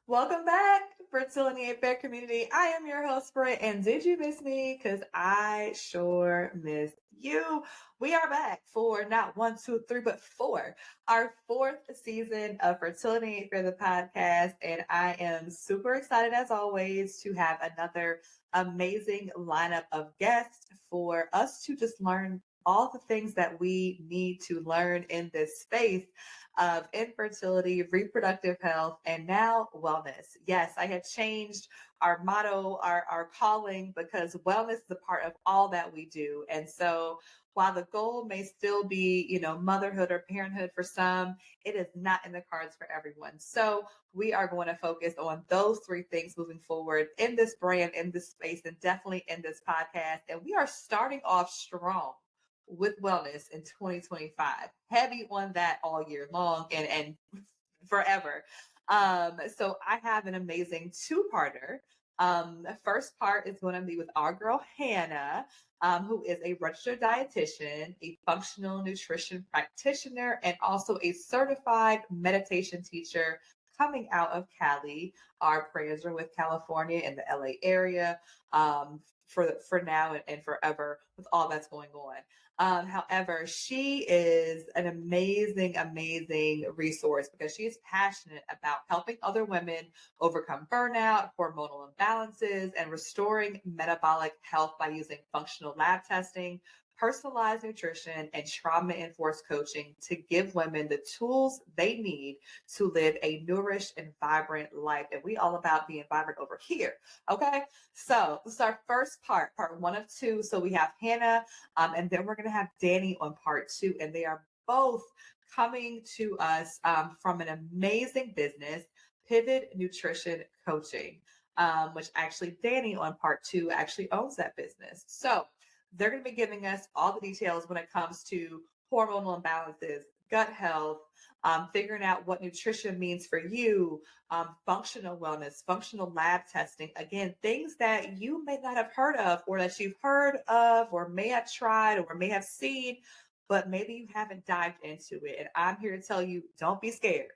Welcome back, Fertility and Fair community. I am your host, Britt, and did you miss me? Because I sure missed you. We are back for not one, two, three, but four, our fourth season of Fertility and Fair, the podcast. And I am super excited, as always, to have another amazing lineup of guests for us to just learn all the things that we need to learn in this space of infertility, reproductive health, and now wellness. Yes, I have changed our motto, our calling, because wellness is a part of all that we do. And so while the goal may still be, motherhood or parenthood for some, it is not in the cards for everyone. So we are going to focus on those three things moving forward in this brand, in this space, and definitely in this podcast. And we are starting off strong with wellness in 2025. Heavy on that all year long and forever. So I have an amazing two-parter. The first part is going to be with our girl Hannah, who is a registered dietitian, a functional nutrition practitioner, and also a certified meditation teacher coming out of Cali. Our prayers are with California and the LA area for now and forever with all that's going on. However, she is an amazing, amazing resource because she is passionate about helping other women overcome burnout, hormonal imbalances, and restoring metabolic health by using functional lab testing, personalized nutrition, and trauma enforced coaching to give women the tools they need to live a nourished and vibrant life. And we all about being vibrant over here. Okay. So this is our first part one of two. So we have Hannah, and then we're going to have Danny on part two. And they are both coming to us from an amazing business, Pivot Nutrition Coaching, which actually Danny on part two actually owns that business. So they're going to be giving us all the details when it comes to hormonal imbalances, gut health, figuring out what nutrition means for you, functional wellness, functional lab testing. Again, things that you may not have heard of, or that you've heard of, or may have tried, or may have seen, but maybe you haven't dived into it. And I'm here to tell you, don't be scared.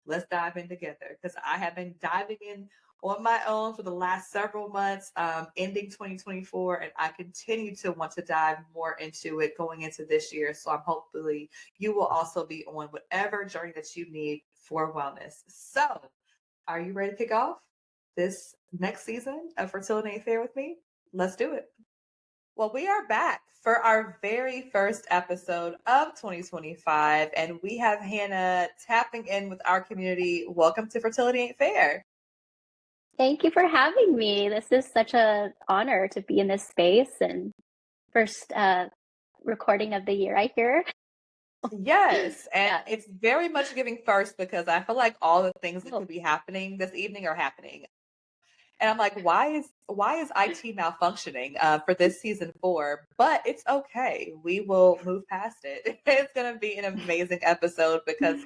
Let's dive in together because I have been diving in on my own for the last several months, ending 2024, and I continue to want to dive more into it going into this year. So I'm hopefully you will also be on whatever journey that you need for wellness. So, are you ready to kick off this next season of Fertility Affair with me? Let's do it. Well, we are back for our very first episode of 2025, and we have Hannah tapping in with our community. Welcome to Fertility Ain't Fair. Thank you for having me. This is such an honor to be in this space and first recording of the year, I hear. Yes, and Yeah. it's very much giving first because I feel like all the things that Oh, could be happening this evening are happening. And I'm like, why is IT malfunctioning for this season four? But it's okay. We will move past it. It's gonna be an amazing episode because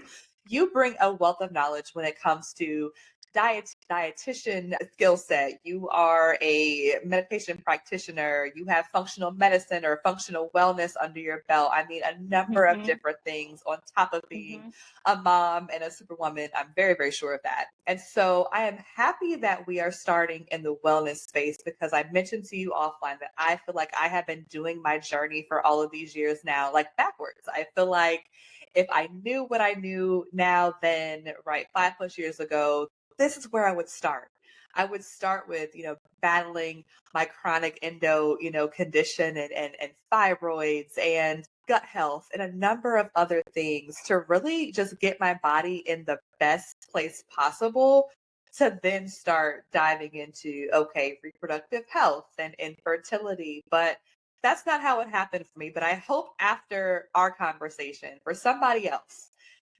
you bring a wealth of knowledge when it comes to dietitian skill set. You are a medication practitioner. You have functional medicine or functional wellness under your belt. I mean, a number of mhm, different things on top of being mhm. a mom and a superwoman. I'm very, very sure of that. And so I am happy that we are starting in the wellness space because I mentioned to you offline that I feel like I have been doing my journey for all of these years now, like backwards. I feel like if I knew what I knew now, then, right, 5+ years ago, this is where I would start. I would start with, battling my chronic endo, condition and thyroids and gut health and a number of other things to really just get my body in the best place possible to then start diving into, okay, reproductive health and infertility. But that's not how it happened for me. But I hope after our conversation, for somebody else,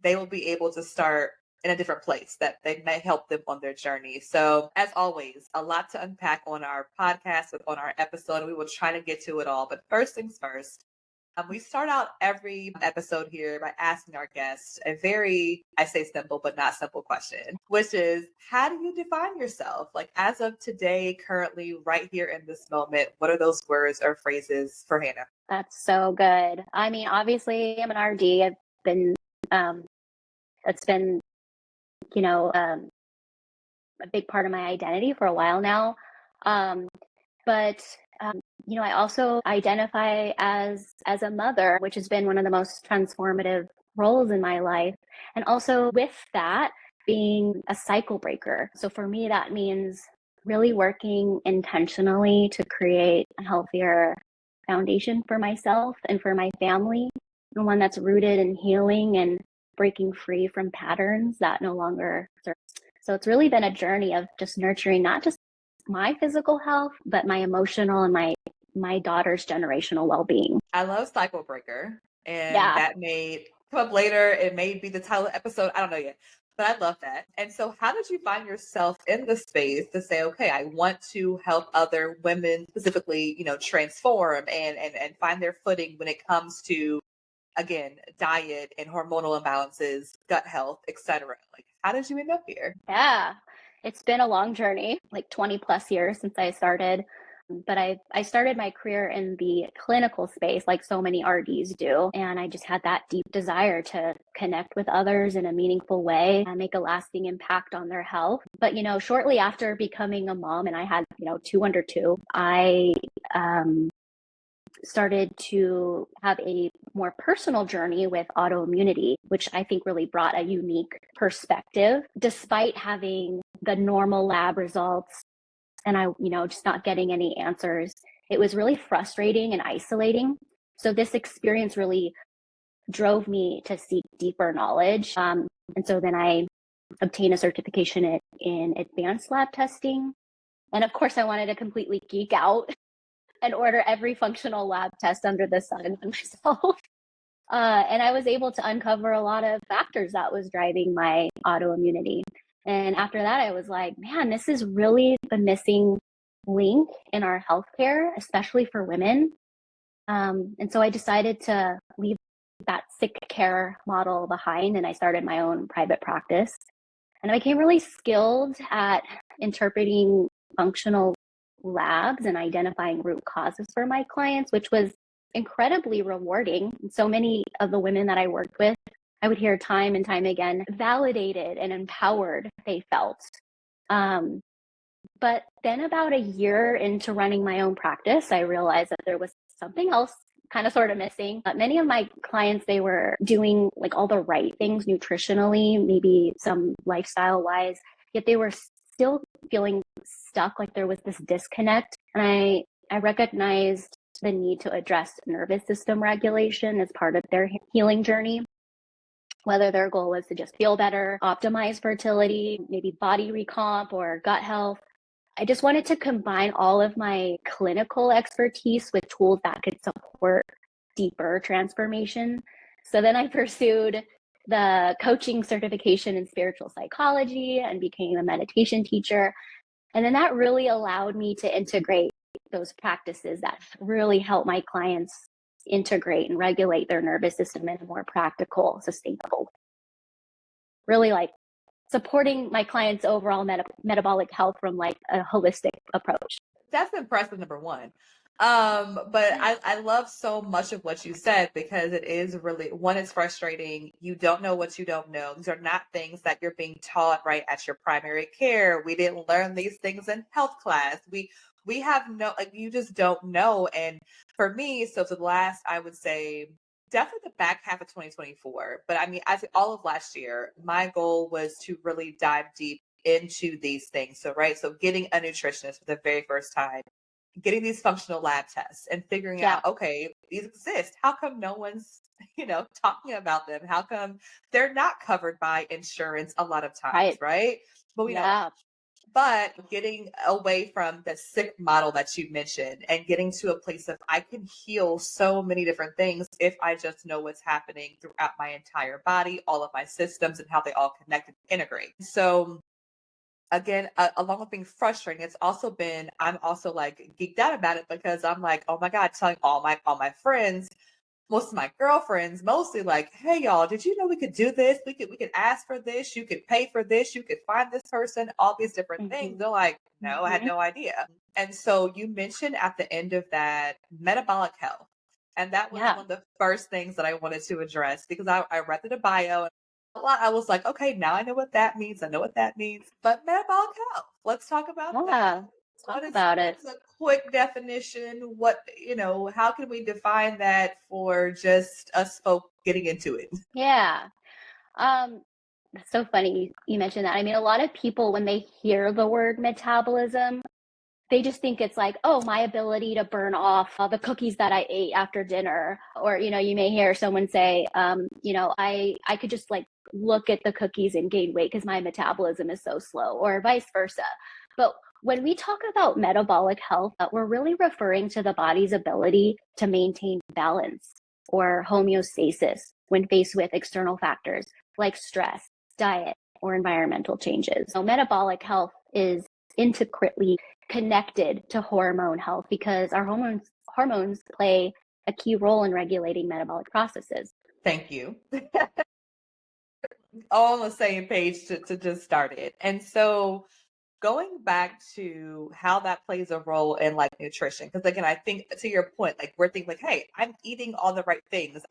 they will be able to start in a different place that they may help them on their journey. So, as always, a lot to unpack on our podcast, on our episode, and we will try to get to it all. But first things first, we start out every episode here by asking our guests a very, I say simple, but not simple question, which is how do you define yourself? Like as of today, currently, right here in this moment, what are those words or phrases for Hannah? That's so good. I mean, obviously, I'm an RD. I've been, it's been, you know, a big part of my identity for a while now. Um, but I also identify as a mother, which has been one of the most transformative roles in my life. And also with that, being a cycle breaker. So for me, that means really working intentionally to create a healthier foundation for myself and for my family, and one that's rooted in healing and breaking free from patterns that no longer serve. So it's really been a journey of just nurturing not just my physical health, but my emotional and my daughter's generational well-being. I love cycle breaker, and Yeah. that may come up later. It may be the title of the episode. I don't know yet, but I love that. And so, how did you find yourself in the space to say, okay, I want to help other women specifically, transform and find their footing when it comes to, again, diet and hormonal imbalances, gut health, etc. Like, how did you end up here? Yeah. It's been a long journey, like 20 plus years since I started. But I started my career in the clinical space, like so many RDs do. And I just had that deep desire to connect with others in a meaningful way and make a lasting impact on their health. But, shortly after becoming a mom, and I had, two under two, I started to have a more personal journey with autoimmunity, which I think really brought a unique perspective, despite having the normal lab results and I, just not getting any answers. It was really frustrating and isolating. So this experience really drove me to seek deeper knowledge. And so then I obtained a certification in advanced lab testing. And of course, I wanted to completely geek out and order every functional lab test under the sun myself. And I was able to uncover a lot of factors that was driving my autoimmunity. And after that, I was like, man, this is really the missing link in our healthcare, especially for women. And so I decided to leave that sick care model behind, and I started my own private practice. And I became really skilled at interpreting functional labs and identifying root causes for my clients, which was incredibly rewarding. So many of the women that I worked with, I would hear time and time again, validated and empowered they felt. But then about a year into running my own practice, I realized that there was something else kind of sort of missing. Many of my clients, they were doing like all the right things nutritionally, maybe some lifestyle wise, yet they were still feeling stuck, like there was this disconnect. And I recognized the need to address nervous system regulation as part of their healing journey. Whether their goal was to just feel better, optimize fertility, maybe body recomp or gut health. I just wanted to combine all of my clinical expertise with tools that could support deeper transformation. So then I pursued the coaching certification in spiritual psychology and became a meditation teacher. And then that really allowed me to integrate those practices that really help my clients integrate and regulate their nervous system in a more practical, sustainable way. Really like supporting my clients' overall metabolic health from like a holistic approach. That's impressive, number one. But I love so much of what you said, because it is really, one, it's frustrating. You don't know what you don't know. These are not things that you're being taught right at your primary care. We didn't learn these things in health class. We have no, like, you just don't know. And for me, so for the last, I would say, definitely the back half of 2024, but I mean, I think all of last year, my goal was to really dive deep into these things. So, right. So getting a nutritionist for the very first time, getting these functional lab tests and figuring Yeah. out, okay, these exist. How come no one's, talking about them? How come they're not covered by insurance a lot of times, Right. right? But Yeah. but getting away from the sick model that you mentioned and getting to a place of, I can heal so many different things if I just know what's happening throughout my entire body, all of my systems, and how they all connect and integrate. So again, along with being frustrating, it's also been, I'm also like geeked out about it, because I'm like, oh my God, telling all my friends, most of my girlfriends, mostly, like, hey y'all, did you know we could do this? We could ask for this, you could pay for this, you could find this person, all these different things. Mm-hmm. They're like, no, I had Mm-hmm. no idea. And so you mentioned at the end of that metabolic health. And that was Yeah. one of the first things that I wanted to address, because I read the bio. lot, I was like, okay, now I know what that means. I know what that means. But metabolic health, let's talk about that. Yeah, talk What about it. is a quick definition? What, how can we define that for just us folk getting into it? Yeah. Um, it's so funny you mentioned that. I mean, a lot of people, when they hear the word metabolism, they just think it's like, oh, my ability to burn off the cookies that I ate after dinner. Or, you may hear someone say, I could just like look at the cookies and gain weight because my metabolism is so slow, or vice versa. But when we talk about metabolic health, we're really referring to the body's ability to maintain balance or homeostasis when faced with external factors like stress, diet, or environmental changes. So metabolic health is intricately connected to hormone health because our hormones play a key role in regulating metabolic processes. Thank you. All on the same page to just start it. And so going back to how that plays a role in like nutrition, because again, I think to your point, like we're thinking like, hey, I'm eating all the right things.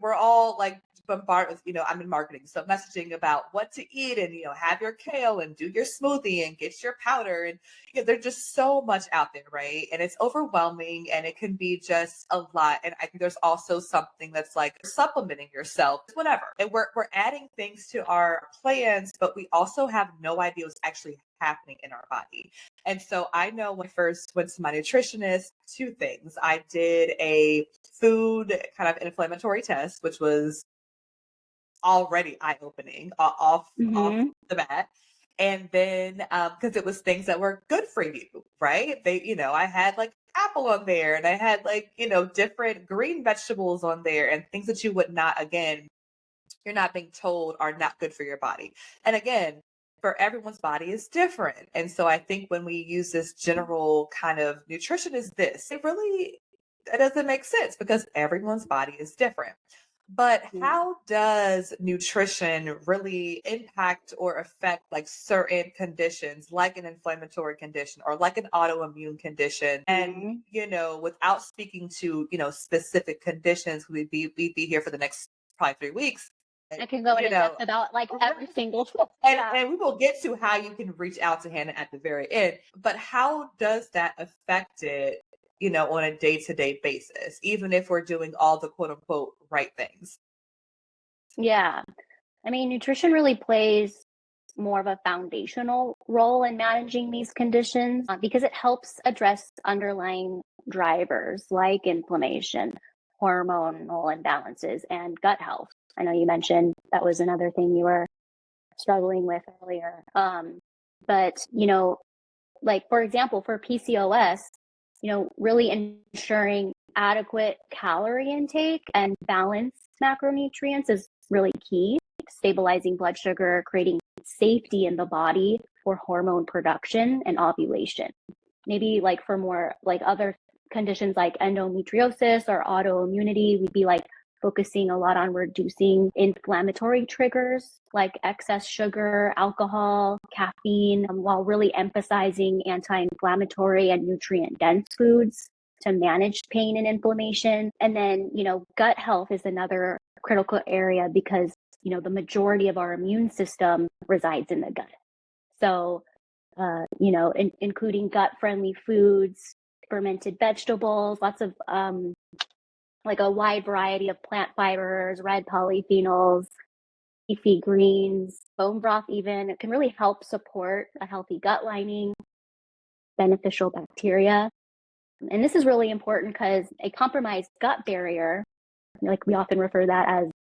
We're all like bombarded with, I'm in marketing, so messaging about what to eat and have your kale and do your smoothie and get your powder, and there's just so much out there, right? And it's overwhelming and it can be just a lot. And I think there's also something that's like supplementing yourself, whatever. And we're adding things to our plans, but we also have no idea what's actually happening in our body. And so I know when I first went to my nutritionist, two things. I did a food kind of inflammatory test, which was already eye-opening off Mm-hmm. the bat. And then because it was things that were good for you, right? I had like apple on there and I had like, different green vegetables on there and things that you would not, again, you're not being told are not good for your body. And again, for everyone's body is different. And so I think when we use this general kind of nutrition is this, it doesn't make sense because everyone's body is different. But Yeah. how does nutrition really impact or affect like certain conditions, like an inflammatory condition or like an autoimmune condition? And, Mm-hmm. without speaking to, specific conditions, we'd be here for the next probably 3 weeks. I can go You into know, depth about like every right. single And yeah. and we will get to how you can reach out to Hannah at the very end. But how does that affect it, on a day-to-day basis, even if we're doing all the quote unquote right things? Yeah. I mean, nutrition really plays more of a foundational role in managing these conditions because it helps address underlying drivers like inflammation, hormonal imbalances, and gut health. I know you mentioned that was another thing you were struggling with earlier. But, like for example, for PCOS, really ensuring adequate calorie intake and balanced macronutrients is really key. Stabilizing blood sugar, creating safety in the body for hormone production and ovulation. Maybe like for more like other conditions like endometriosis or autoimmunity, we'd be like focusing a lot on reducing inflammatory triggers like excess sugar, alcohol, caffeine, while really emphasizing anti-inflammatory and nutrient-dense foods to manage pain and inflammation. And then, gut health is another critical area because, the majority of our immune system resides in the gut. So, including gut-friendly foods, fermented vegetables, lots of like a wide variety of plant fibers, red polyphenols, leafy greens, bone broth even. It can really help support a healthy gut lining, beneficial bacteria. And this is really important because a compromised gut barrier, like we often refer that as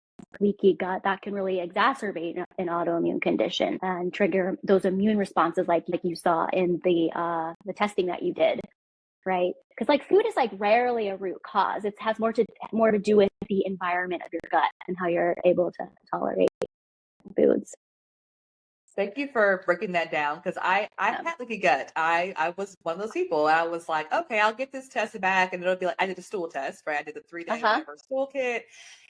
leaky gut, that can really exacerbate an autoimmune condition and trigger those immune responses like you saw in the testing that you did, right? Because like food is like rarely a root cause. It has more to do with the environment of your gut and how you're able to tolerate foods. Thank you for breaking that down because I Yeah. had leaky gut. I was one of those people. I was like, okay, I'll get this tested back, and it'll be like I did a stool test, right? I did the 3-day Uh-huh. whatever stool kit,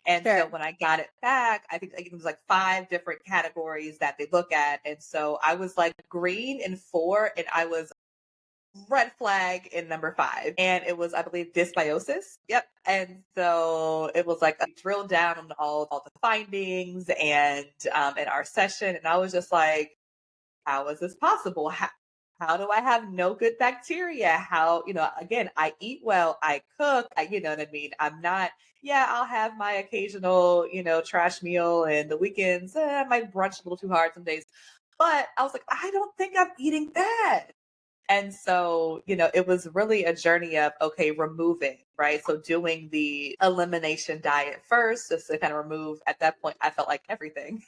and so Sure. when I got it back, I think like, it was like 5 different categories that they look at, and so I was like green in 4, and I was red flag in number 5. And it was, I believe, dysbiosis. Yep. And so it was like a drill down on all the findings and in our session. And I was just like, how is this possible? How do I have no good bacteria? How, again, I eat well, I cook, you know what I mean? I'm not, yeah, I'll have my occasional, trash meal and the weekends, I might brunch a little too hard some days. But I was like, I don't think I'm eating bad. And so, it was really a journey of, okay, removing, right? So doing the elimination diet first, just to kind of remove, at that point, I felt like everything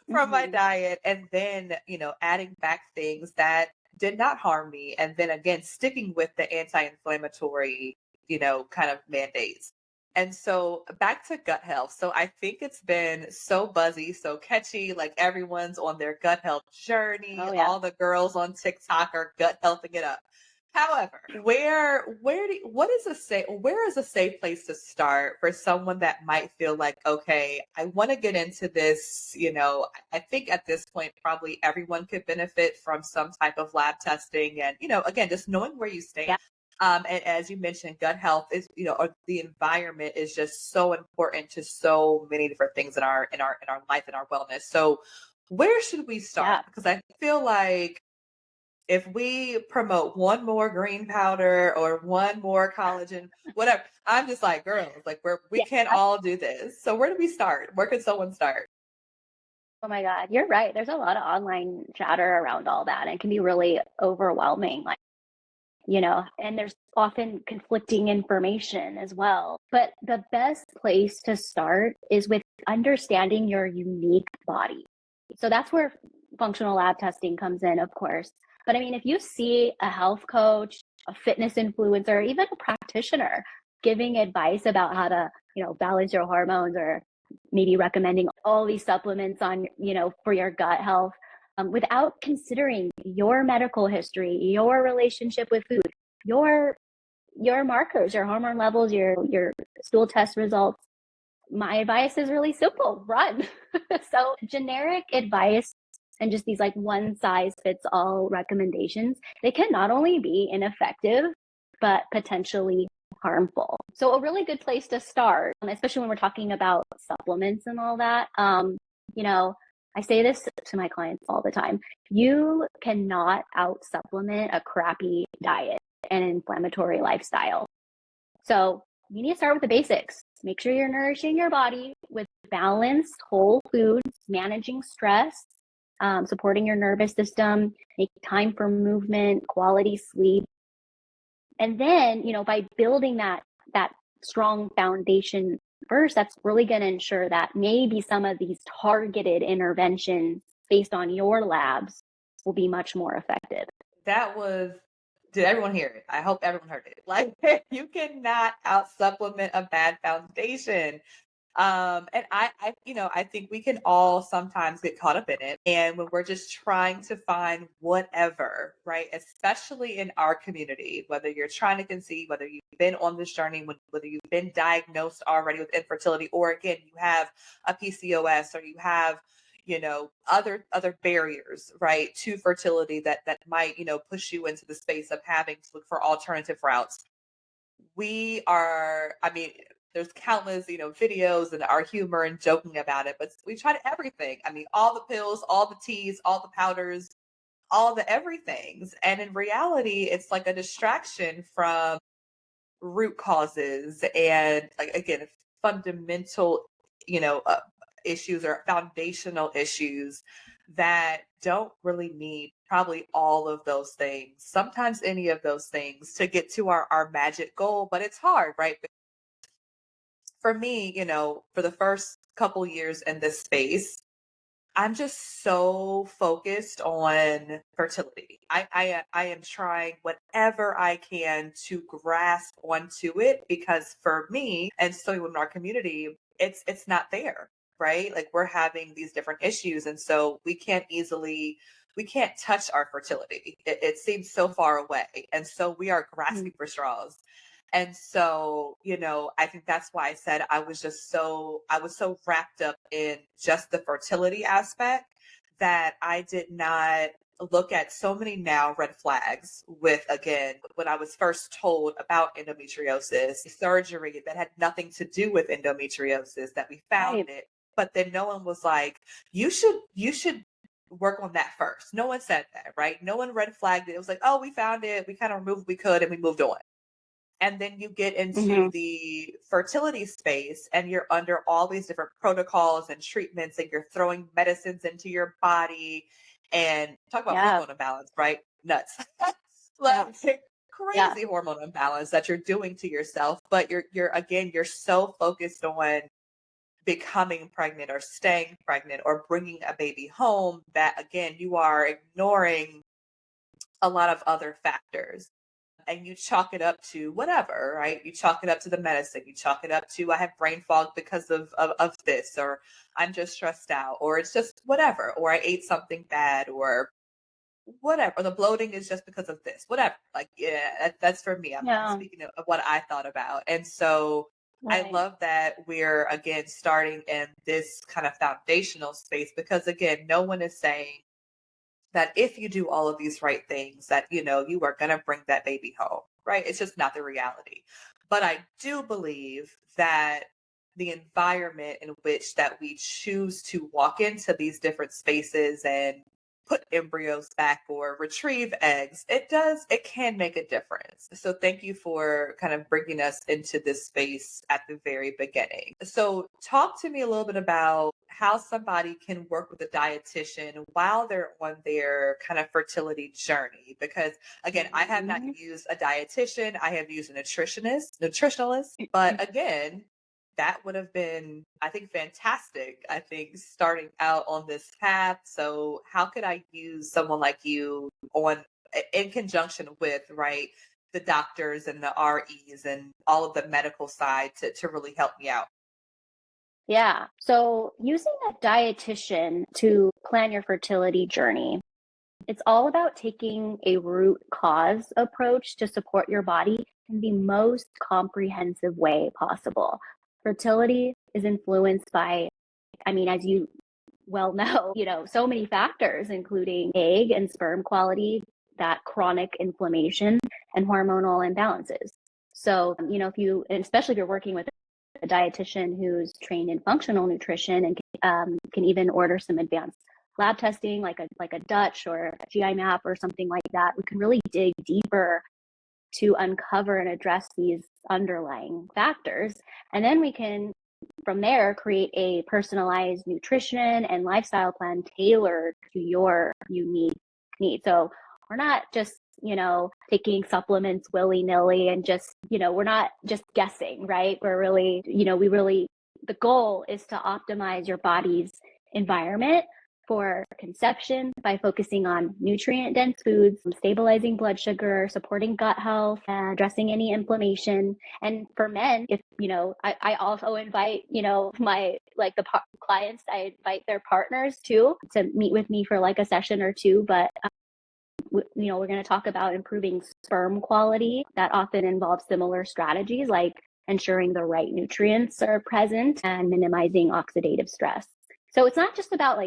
from my Mhm. diet. And then, adding back things that did not harm me. And then again, sticking with the anti-inflammatory, kind of mandates. And so back to gut health. So I think it's been so buzzy, so catchy. Like everyone's on their gut health journey. Oh yeah. All the girls on TikTok are gut healthing it up. However, where is a safe place to start for someone that might feel like, okay, I want to get into this, I think at this point, probably everyone could benefit from some type of lab testing and, again, just knowing where you stand. Yeah. And as you mentioned, gut health is, or the environment is just so important to so many different things in our life and our wellness. So where should we start? Yeah. Because I feel like if we promote one more green powder or one more collagen, whatever, I'm just like, girls, like we Yeah. can't all do this. So where do we start? Where could someone start? Oh my God, you're right. There's a lot of online chatter around all that. And it can be really overwhelming. Like, and there's often conflicting information as well. But the best place to start is with understanding your unique body. So that's where functional lab testing comes in, of course. But I mean, if you see a health coach, a fitness influencer, even a practitioner giving advice about how to, balance your hormones or maybe recommending all these supplements on, for your gut health, without considering your medical history, your relationship with food, your markers, your hormone levels, your stool test results. My advice is really simple: run. So generic advice and just these like one size fits all recommendations, they can not only be ineffective, but potentially harmful. So a really good place to start, especially when we're talking about supplements and all that, I say this to my clients all the time. You cannot out supplement a crappy diet and inflammatory lifestyle. So you need to start with the basics. Make sure you're nourishing your body with balanced whole foods, managing stress, supporting your nervous system, make time for movement, quality sleep. And then, by building that strong foundation first, that's really going to ensure that maybe some of these targeted interventions based on your labs will be much more effective. That was, did everyone hear it? I hope everyone heard it. Like you cannot out supplement a bad foundation. And I think we can all sometimes get caught up in it. And when we're just trying to find whatever, right? Especially in our community, whether you're trying to conceive, whether you've been on this journey, whether you've been diagnosed already with infertility, or again, you have a PCOS or you have, other barriers, right, to fertility that might, push you into the space of having to look for alternative routes. I mean, there's countless, videos and our humor and joking about it, but we tried everything. I mean, all the pills, all the teas, all the powders, all the everythings. And in reality, it's like a distraction from root causes and, like, again, fundamental, issues or foundational issues that don't really need probably all of those things, sometimes any of those things to get to our magic goal. But it's hard, right? For me, for the first couple years in this space, I'm just so focused on fertility. I am trying whatever I can to grasp onto it because for me and so in our community, it's not there, right? Like we're having these different issues, and so we can't touch our fertility. It seems so far away, and so we are grasping for straws. And so, I think that's why I said I was so wrapped up in just the fertility aspect that I did not look at so many now red flags with, again, when I was first told about endometriosis, surgery that had nothing to do with endometriosis, that we found Right. it. But then no one was like, you should work on that first. No one said that, right? No one red flagged it. It was like, oh, we found it. We kind of removed what we could and we moved on. And then you get into Hmm. the fertility space and you're under all these different protocols and treatments and you're throwing medicines into your body and talk about Yeah. hormone imbalance, right? Nuts. Yeah. Like Yeah. crazy hormone imbalance that you're doing to yourself. But you're so focused on becoming pregnant or staying pregnant or bringing a baby home that again, you are ignoring a lot of other factors and you chalk it up to whatever, right? You chalk it up to the medicine. You chalk it up to I have brain fog because of this, or I'm just stressed out, or it's just whatever, or I ate something bad, or whatever. Or the bloating is just because of this, whatever. Like, yeah, that's for me. I'm Yeah. speaking of what I thought about. And so I Right. love that we're again starting in this kind of foundational space because again, no one is saying that if you do all of these right things that you are going to bring that baby home, right? It's just not the reality. But I do believe that the environment in which that we choose to walk into these different spaces and put embryos back or retrieve eggs, it can make a difference. So thank you for kind of bringing us into this space at the very beginning. So talk to me a little bit about how somebody can work with a dietitian while they're on their kind of fertility journey. Because again, I have not Mhm. used a dietitian, I have used a nutritionalist, but again, that would have been, I think, fantastic. I think starting out on this path. So how could I use someone like you in conjunction with, right, the doctors and the REs and all of the medical side to really help me out? Yeah. So using a dietitian to plan your fertility journey, it's all about taking a root cause approach to support your body in the most comprehensive way possible. Fertility is influenced by, I mean, as you well know, so many factors, including egg and sperm quality, that chronic inflammation, and hormonal imbalances. So, if you, and especially if you're working with a dietitian who's trained in functional nutrition and can even order some advanced lab testing, like a Dutch or a GI map or something like that, we can really dig deeper to uncover and address these underlying factors, and then we can from there create a personalized nutrition and lifestyle plan tailored to your unique needs. So we're not just taking supplements willy-nilly and just we're not just guessing, right? We're really the goal is to optimize your body's environment for conception by focusing on nutrient dense foods, stabilizing blood sugar, supporting gut health, addressing any inflammation. And for men, if I also invite my clients, I invite their partners too to meet with me for like a session or two. But we're going to talk about improving sperm quality. That often involves similar strategies like ensuring the right nutrients are present and minimizing oxidative stress. So it's not just about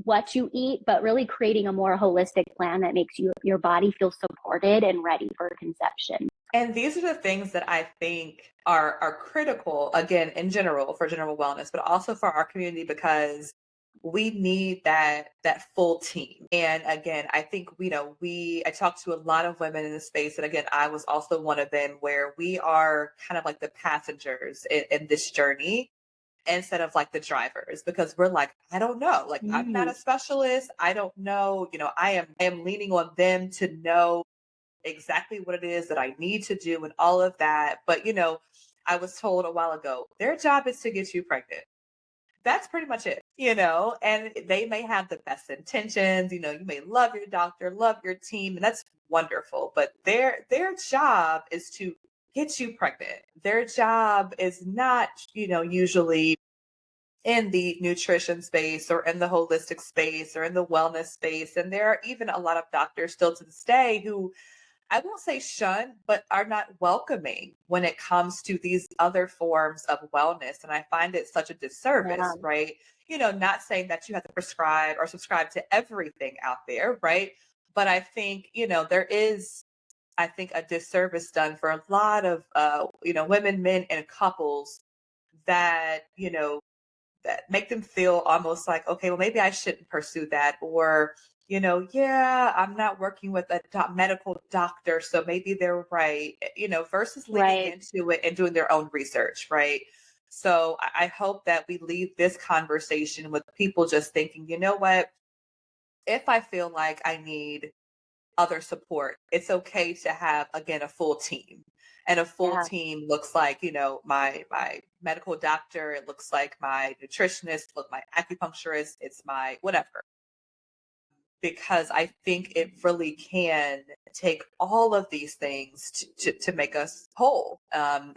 what you eat, but really creating a more holistic plan that makes your body feel supported and ready for conception. And these are the things that I think are critical, again, in general, for general wellness, but also for our community because we need that full team. And again, I think I talked to a lot of women in the space, and again, I was also one of them, where we are kind of like the passengers in this journey instead of like the drivers, because we're like, I don't know, like I'm not Mm. a specialist, I don't know, I am leaning on them to know exactly what it is that I need to do and all of that. But, I was told a while ago, their job is to get you pregnant. That's pretty much it, and they may have the best intentions. You may love your doctor, love your team, and that's wonderful. But their job is to get you pregnant. Their job is not, usually in the nutrition space or in the holistic space or in the wellness space. And there are even a lot of doctors still to this day who I won't say shun, but are not welcoming when it comes to these other forms of wellness. And I find it such a Yeah, disservice, right? Not saying that you have to prescribe or subscribe to everything out there, right? But I think, there is, I think, a disservice done for a lot of, women, men, and couples that, that make them feel almost like, okay, well, maybe I shouldn't pursue that. Or, yeah, I'm not working with a medical doctor, so maybe they're right, versus leaning right. into it and doing their own research, right? So I hope that we leave this conversation with people just thinking, you know what? If I feel like I need other support, it's okay to have, again, a full team. And a full Yeah, team looks like, my medical doctor, it looks like my nutritionist, look, my acupuncturist, it's my whatever. Because I think it really can take all of these things to make us whole,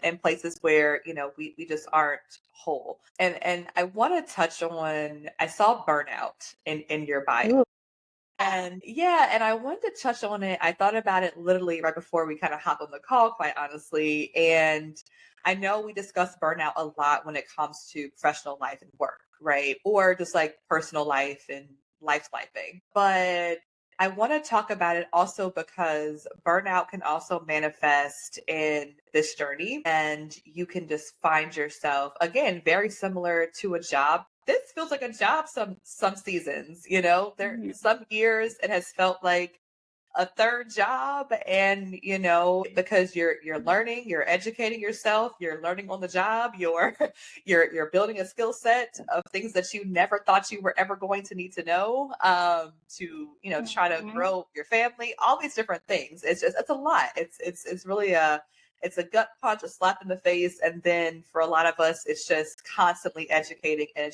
in places where, we just aren't whole. And I want to touch on, I saw burnout in your bio. ooh, And yeah, and I wanted to touch on it. I thought about it literally right before we kind of hop on the call, quite honestly. And I know we discuss burnout a lot when it comes to professional life and work, right? Or just like personal life and lifing. But I want to talk about it also because burnout can also manifest in this journey, and you can just find yourself, again, very similar to a job. This feels like a job some seasons, there mhm, some years it has felt like a third job. And because you're learning, you're educating yourself, you're learning on the job, you're you're building a skill set of things that you never thought you were ever going to need to know, to try to mhm. grow your family, all these different things. It's a lot. It's really a gut punch, a slap in the face. And then for a lot of us, it's just constantly educating, and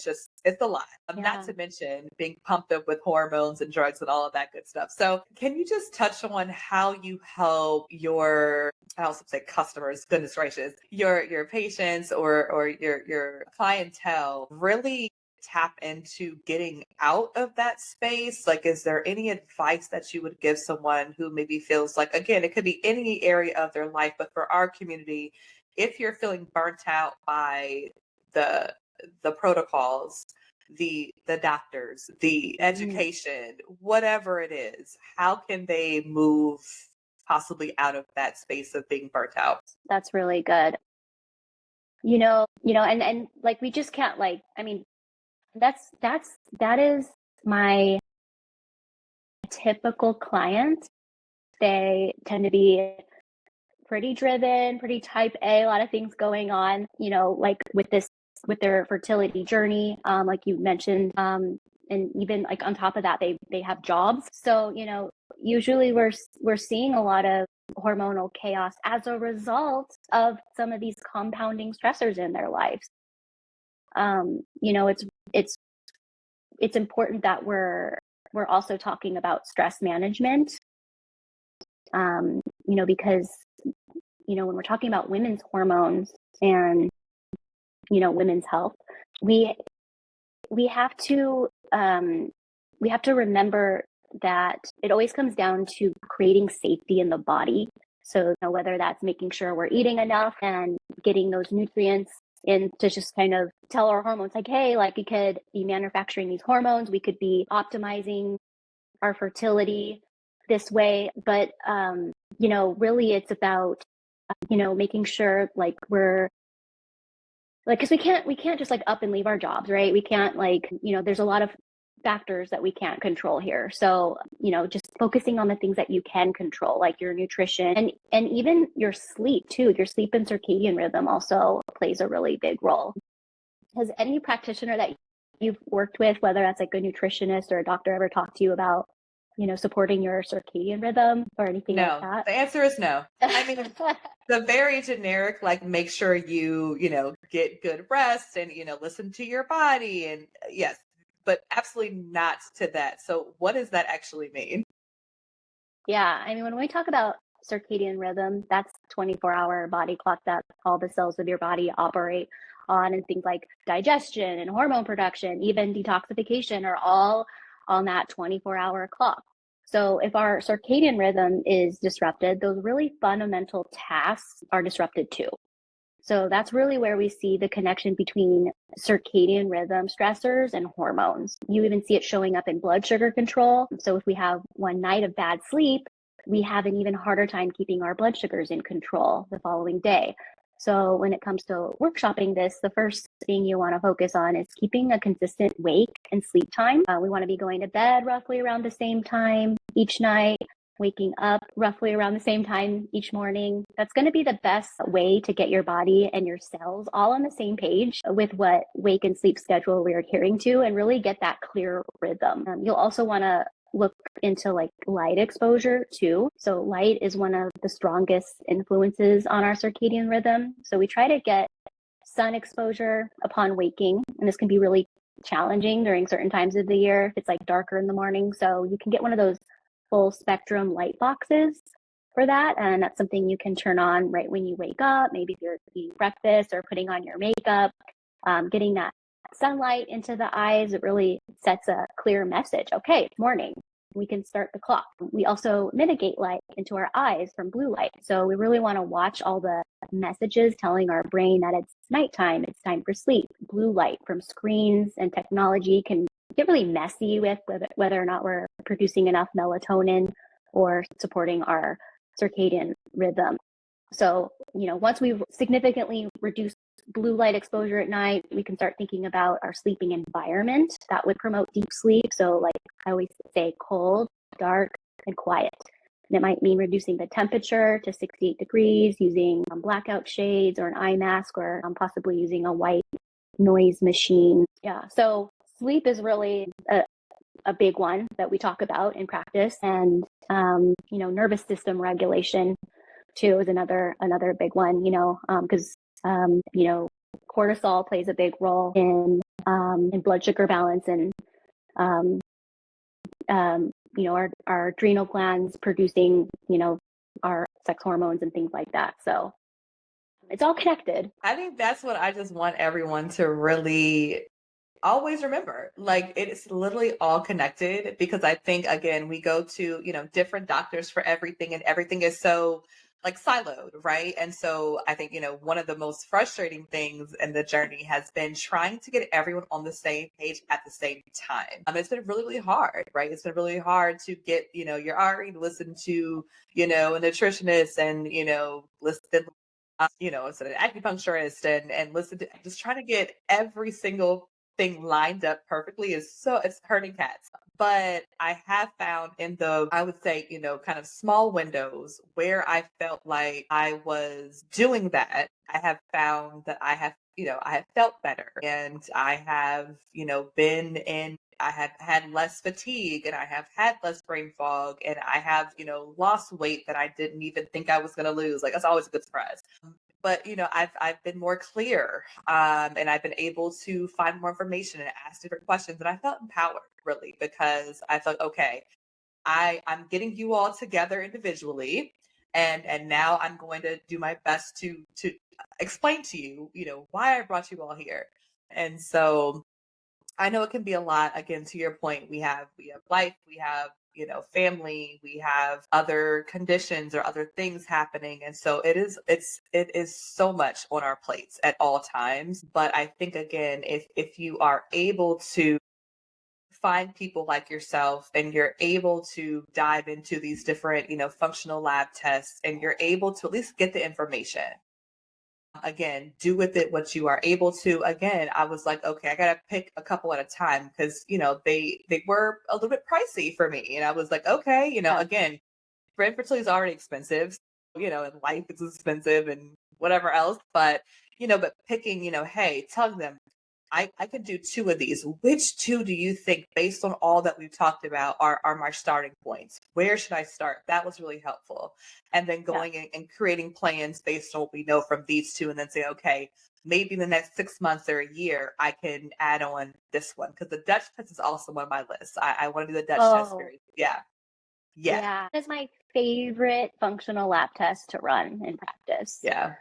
it's a lot. Not Yeah. to mention being pumped up with hormones and drugs and all of that good stuff. So can you just touch on how you help your, I also say customers, goodness gracious, your patients or your clientele really tap into getting out of that space? Like, is there any advice that you would give someone who maybe feels like, again, it could be any area of their life, but for our community, if you're feeling burnt out by the the protocols, the doctors, the Mhm. education, whatever it is, how can they move possibly out of that space of being burnt out? That's really good. And like we just can't like, I mean, that is my typical client. They tend to be pretty driven, pretty type A, a lot of things going on, like with their fertility journey, like you mentioned. And even like on top of that, they have jobs. So, usually we're seeing a lot of hormonal chaos as a result of some of these compounding stressors in their lives. It's it's important that we're also talking about stress management, because when we're talking about women's hormones and women's health, we we have to we have to remember that it always comes down to creating safety in the body. So whether that's making sure we're eating enough and getting those nutrients in to just kind of tell our hormones like, hey, like we could be manufacturing these hormones, we could be optimizing our fertility this way. But really it's about making sure like we're like, because we can't just like up and leave our jobs, right? We can't like, there's a lot of factors that we can't control here. So just focusing on the things that you can control, like your nutrition and even your sleep too. Your sleep and circadian rhythm also plays a really big role. Has any practitioner that you've worked with, whether that's like a nutritionist or a doctor, ever talked to you about supporting your circadian rhythm or anything like No, that? the answer is no. I mean, the very generic, like, make sure you get good rest and, listen to your body. And yes, but absolutely not to that. So what does that actually mean? Yeah, I mean, when we talk about circadian rhythm, that's 24-hour body clock that all the cells of your body operate on, and things like digestion and hormone production, even detoxification are all on that 24-hour clock. So if our circadian rhythm is disrupted, those really fundamental tasks are disrupted too. So that's really where we see the connection between circadian rhythm stressors and hormones. You even see it showing up in blood sugar control. So if we have one night of bad sleep, we have an even harder time keeping our blood sugars in control the following day. So when it comes to workshopping this, the first thing you want to focus on is keeping a consistent wake and sleep time. We want to be going to bed roughly around the same time each night, waking up roughly around the same time each morning. That's going to be the best way to get your body and your cells all on the same page with what wake and sleep schedule we're adhering to, and really get that clear rhythm. You'll also want to look into like light exposure too. So light is one of the strongest influences on our circadian rhythm. So we try to get sun exposure upon waking, and this can be really challenging during certain times of the year if it's like darker in the morning. So you can get one of those full spectrum light boxes for that, and that's something you can turn on right when you wake up. Maybe if you're eating breakfast or putting on your makeup, getting that sunlight into the eyes, it really sets a clear message. Okay, it's morning. We can start the clock. We also mitigate light into our eyes from blue light. So we really want to watch all the messages telling our brain that it's nighttime, it's time for sleep. Blue light from screens and technology can get really messy with whether or not we're producing enough melatonin or supporting our circadian rhythm. So, once we've significantly reduced blue light exposure at night, we can start thinking about our sleeping environment that would promote deep sleep. So like I always say, cold, dark, and quiet. And it might mean reducing the temperature to 68 degrees, using blackout shades or an eye mask, or possibly using a white noise machine. Yeah. So sleep is really a big one that we talk about in practice. And, nervous system regulation too is another big one, because cortisol plays a big role in blood sugar balance, and our adrenal glands producing our sex hormones and things like that. So it's all connected. I think that's what I just want everyone to really always remember. Like, it's literally all connected, because I think, again, we go to, different doctors for everything, and everything is so like siloed, right? And so I think, one of the most frustrating things in the journey has been trying to get everyone on the same page at the same time. It's been really, really hard, right? It's been really hard to get, you're already to listen to, a nutritionist, and, listen, it's an acupuncturist, and listen to, just trying to get every single thing lined up perfectly it's hurting cats. But I have found in I would say, kind of small windows where I felt like I was doing that, I have found that I have felt better, and I have, I have had less fatigue, and I have had less brain fog, and I have, lost weight that I didn't even think I was going to lose. Like, that's always a good surprise. But I've been more clear, and I've been able to find more information and ask different questions, and I felt empowered, really, because I felt, okay, I'm getting you all together individually, and now I'm going to do my best to explain to you, why I brought you all here. And so I know it can be a lot. Again, to your point, we have life, we have, family, we have other conditions or other things happening. And so it is so much on our plates at all times. But I think, again, if you are able to find people like yourself, and you're able to dive into these different, functional lab tests, and you're able to at least get the information, again, do with it what you are able to. Again, I was like, okay, I gotta pick a couple at a time, because they were a little bit pricey for me, and I was like, okay, again, rent fertility is already expensive, and life is expensive, and whatever else. But but picking, hey, telling them, I could do 2 of these. Which 2 do you think, based on all that we've talked about, are my starting points? Where should I start? That was really helpful. And then going and creating plans based on what we know from these 2, and then say, okay, maybe in the next 6 months or a year, I can add on this one, because the Dutch test is also on my list. I want to do the Dutch test series. Yeah. Yeah. It's my favorite functional lab test to run in practice. Yeah.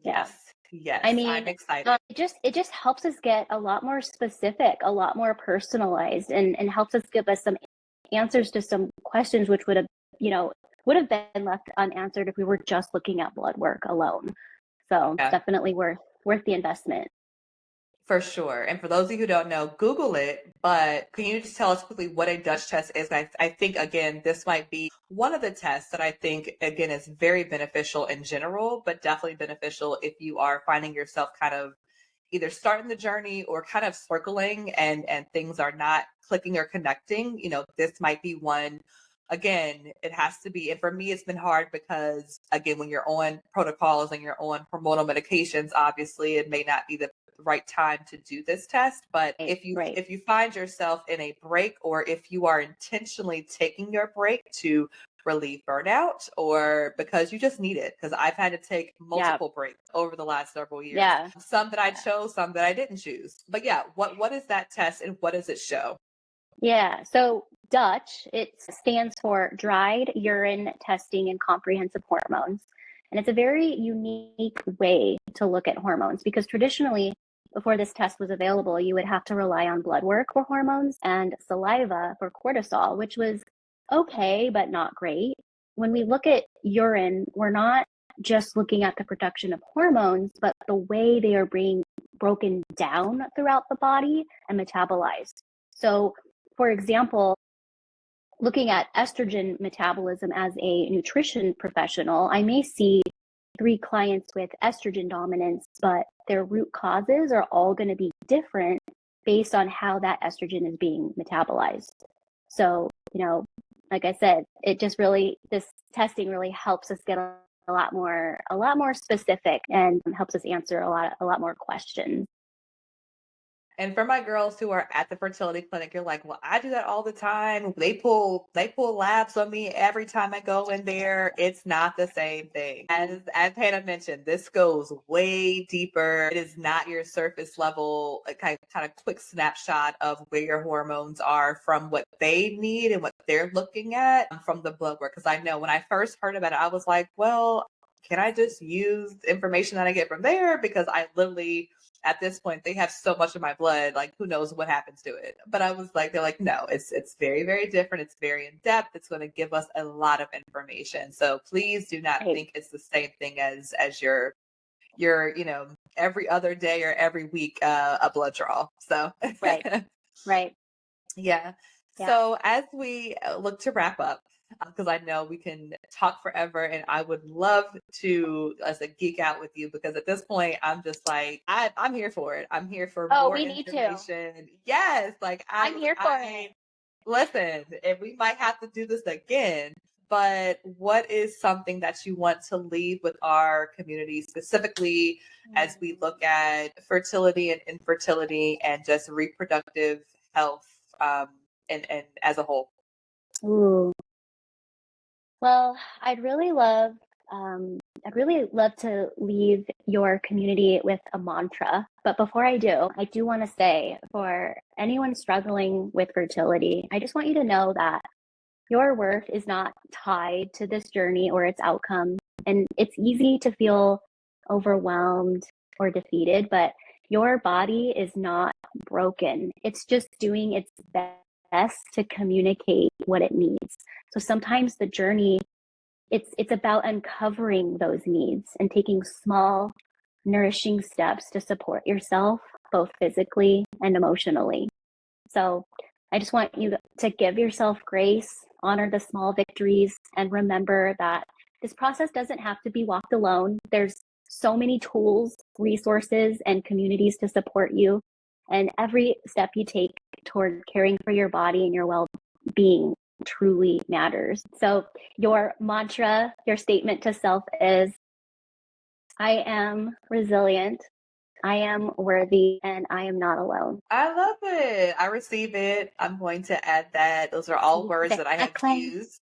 Yeah. Yes. I mean, I'm excited. It just helps us get a lot more specific, a lot more personalized, and helps us give us some answers to some questions which would have, would have been left unanswered if we were just looking at blood work alone. So Yeah. definitely worth the investment. For sure. And for those of you who don't know, Google it. But can you just tell us quickly what a Dutch test is? I think, again, this might be one of the tests that I think, again, is very beneficial in general, but definitely beneficial if you are finding yourself kind of either starting the journey or kind of circling and things are not clicking or connecting. This might be one. Again, it has to be, and for me, it's been hard because, again, when you're on protocols and you're on hormonal medications, obviously it may not be the right time to do this test. But Right. if you find yourself in a break, or if you are intentionally taking your break to relieve burnout, or because you just need it, because I've had to take multiple breaks over the last several years. Yeah. Some that I chose, some that I didn't choose. But yeah, what is that test and what does it show? Yeah. So Dutch, it stands for Dried Urine Testing and Comprehensive Hormones. And it's a very unique way to look at hormones because traditionally, before this test was available, you would have to rely on blood work for hormones and saliva for cortisol, which was okay, but not great. When we look at urine, we're not just looking at the production of hormones, but the way they are being broken down throughout the body and metabolized. So, for example, looking at estrogen metabolism as a nutrition professional, I may see 3 clients with estrogen dominance, but their root causes are all going to be different based on how that estrogen is being metabolized. So, like I said, this testing really helps us get a lot more specific and helps us answer a lot more questions. And for my girls who are at the fertility clinic, you're like, well, I do that all the time. They pull labs on me every time I go in there. It's not the same thing. As Hannah mentioned, this goes way deeper. It is not your surface level, kind of quick snapshot of where your hormones are from what they need and what they're looking at from the blood work. Because I know when I first heard about it, I was like, well, can I just use the information that I get from there? Because I literally, at this point, they have so much of my blood, like who knows what happens to it. But I was like, they're like, no, it's very, very different. It's very in depth. It's going to give us a lot of information. So please do not Right. think it's the same thing as your every other day or every week a blood draw. So Right. Right. yeah. Yeah. So as we look to wrap up, because I know we can talk forever, and I would love to, as a geek out with you, because at this point I'm just like I'm here for it. I'm here for Oh, more we need to. information. Yes, like I'm here for it. listen, and we might have to do this again. But what is something that you want to leave with our community, specifically as we look at fertility and infertility and just reproductive health, and as a whole? Ooh. Well, I'd really love to leave your community with a mantra. But before I do want to say for anyone struggling with fertility, I just want you to know that your worth is not tied to this journey or its outcome. And it's easy to feel overwhelmed or defeated, but your body is not broken. It's just doing its best to communicate what it needs. So sometimes the journey, it's about uncovering those needs and taking small, nourishing steps to support yourself, both physically and emotionally. So I just want you to give yourself grace, honor the small victories, and remember that this process doesn't have to be walked alone. There's so many tools, resources, and communities to support you. And every step you take toward caring for your body and your well being truly matters. So, your mantra, your statement to self is I am resilient, I am worthy, and I am not alone. I love it. I receive it. I'm going to add that. Those are all words that I I have claim, used.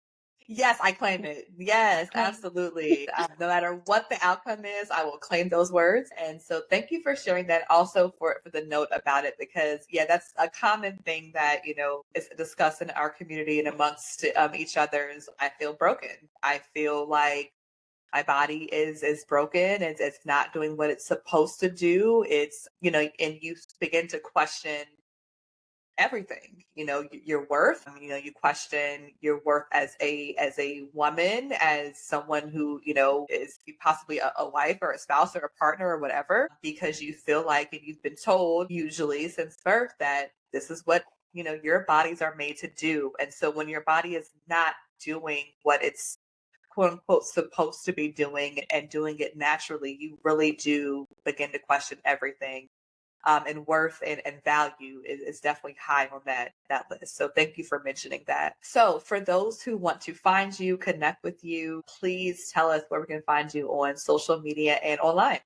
Yes, I claim it. Yes, claim. absolutely. No matter what the outcome is, I will claim those words. And so thank you for sharing that, also for the note about it, because yeah, that's a common thing that, is discussed in our community and amongst each other's. I feel broken. I feel like my body is broken. It's not doing what it's supposed to do. It's, and you begin to question everything, your worth. You question your worth as a woman, as someone who, is possibly a wife or a spouse or a partner or whatever, because you feel like, and you've been told usually since birth, that this is what, your bodies are made to do. And so when your body is not doing what it's quote unquote supposed to be doing and doing it naturally, you really do begin to question everything. And worth and value is definitely high on that list. So thank you for mentioning that. So for those who want to find you, connect with you, please tell us where we can find you on social media and online.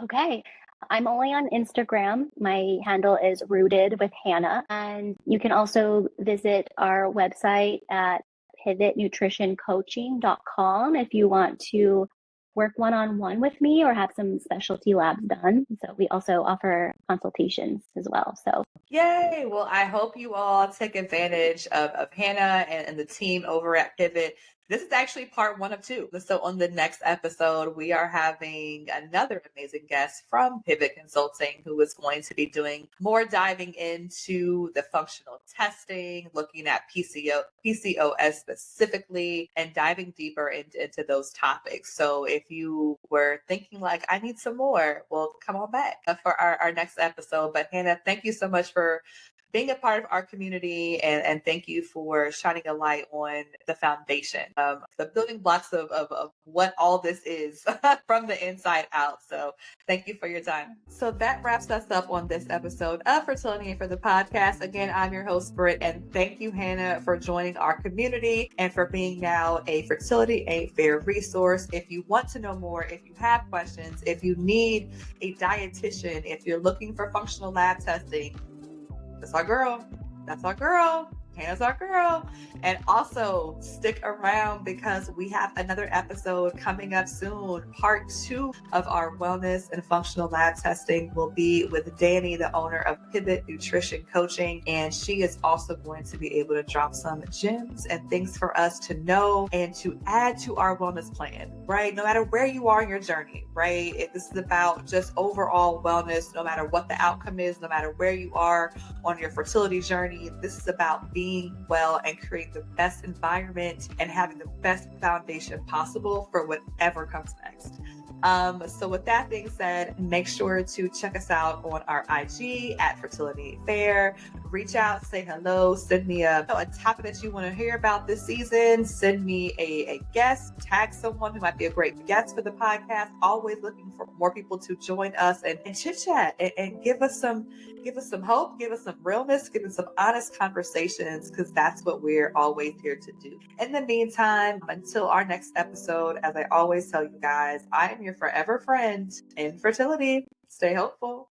Okay. I'm only on Instagram. My handle is Rooted with Hannah. And you can also visit our website at pivotnutritioncoaching.com if you want to work one-on-one with me or have some specialty labs done. So we also offer consultations as well. So yay. Well, I hope you all take advantage of Hannah and the team over at Pivot. This is actually part 1 of 2. So on the next episode, we are having another amazing guest from Pivot Consulting who is going to be doing more diving into the functional testing, looking at PCOS specifically, and diving deeper into those topics. So if you were thinking like, I need some more, well, come on back for our next episode. But Hannah, thank you so much for being a part of our community, and thank you for shining a light on the foundation, the building blocks of what all this is from the inside out. So thank you for your time. So that wraps us up on this episode of Fertility for the podcast. Again, I'm your host, Britt, and thank you, Hannah, for joining our community and for being now a Fertility Ain't Fair resource. If you want to know more, if you have questions, if you need a dietitian, if you're looking for functional lab testing, that's our girl. That's our girl. Hannah's our girl. And also stick around because we have another episode coming up soon. Part 2 of our wellness and functional lab testing will be with Danny, the owner of Pivot Nutrition Coaching. And she is also going to be able to drop some gems and things for us to know and to add to our wellness plan, right? No matter where you are in your journey, right? This is about just overall wellness, no matter what the outcome is, no matter where you are on your fertility journey. This is about being well and creating the best environment and having the best foundation possible for whatever comes next. So with that being said, make sure to check us out on our IG at Fertility Fair. Reach out, say hello, send me a topic that you want to hear about this season. Send me a guest, tag someone who might be a great guest for the podcast. Always looking for more people to join us and chit chat and give us some hope, give us some realness, give us some honest conversations, because that's what we're always here to do. In the meantime, until our next episode, as I always tell you guys, I am your forever friend in fertility. Stay hopeful.